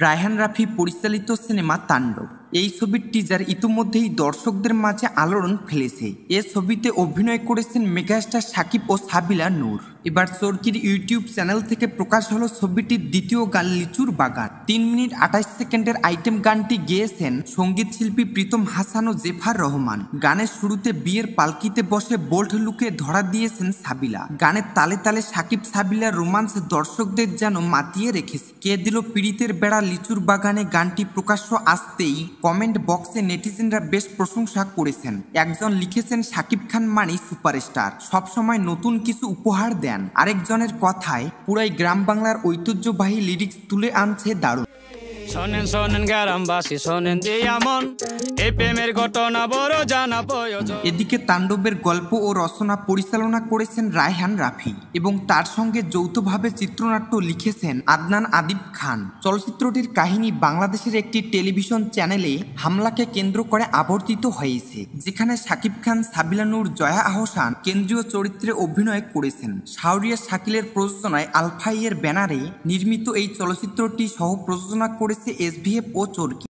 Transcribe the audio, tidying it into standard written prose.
রায়হান রাফি পরিচালিত সিনেমা তাণ্ডব। এই ছবির টিজার ইতিমধ্যেই দর্শকদের মাঝে আলোড়ন ফেলেছে। এ ছবিতে অভিনয় করেছেন মেগাস্টার সাকিব ও সাবিলা নূর। এবার চরকির ইউটিউব চ্যানেল থেকে প্রকাশ হলো ছবিটির দ্বিতীয় গান লিচুর বাগান। 3 মিনিট 28 সেকেন্ডের আইটেম গানটি গেয়েছেন সঙ্গীত শিল্পী প্রীতম হাসান ও জেফার রহমান। গানের শুরুতে বিয়ের পালকিতে বসে বোল্ড লুকে ধরা দিয়েছেন সাবিলা। গানের তালে তালে সাকিব সাবিলার রোমান্স দর্শকদের যেন মাতিয়ে রেখেছে। কে দিল পীড়িতের বেড়া লিচুর বাগানে গানটি প্রকাশ্য আসতেই কমেন্ট বক্সে নেটিজেনরা বেশ প্রশংসা করেছেন। একজন লিখেছেন, সাকিব খান মানেই সুপারস্টার, সবসময় নতুন কিছু উপহার দেন। আরেকজনের কথায়, পুরাই গ্রাম বাংলার ঐতিহ্যবাহী লিরিক্স তুলে আনছে দারুণ। শোনেন শোনেন গ্রামবাসী শোনেন দিয়ামন, এই প্রেমের ঘটনা বড় জানা প্রয়োজন। এদিকে তাণ্ডবের গল্প ও রচনা পরিচালনা করেছেন রায়হান রাফি এবং তার সঙ্গে যৌথভাবে চিত্রনাট্য লিখেছেন আদনান আদিব খান। চলচ্চিত্রটির কাহিনী বাংলাদেশের একটি টেলিভিশন চ্যানেলে হামলাকে কেন্দ্র করে আবর্তিত হয়েছে, যেখানে সাকিব খান, সাবিলা নূর, জয়া আহসান কেন্দ্রীয় চরিত্রে অভিনয় করেছেন। শাহরিয়ার শাকিলের প্রযোজনায় আলফাইয়ের ব্যানারে নির্মিত এই চলচ্চিত্রটি সহ প্রযোজনা করেছে SVF ও চরকি।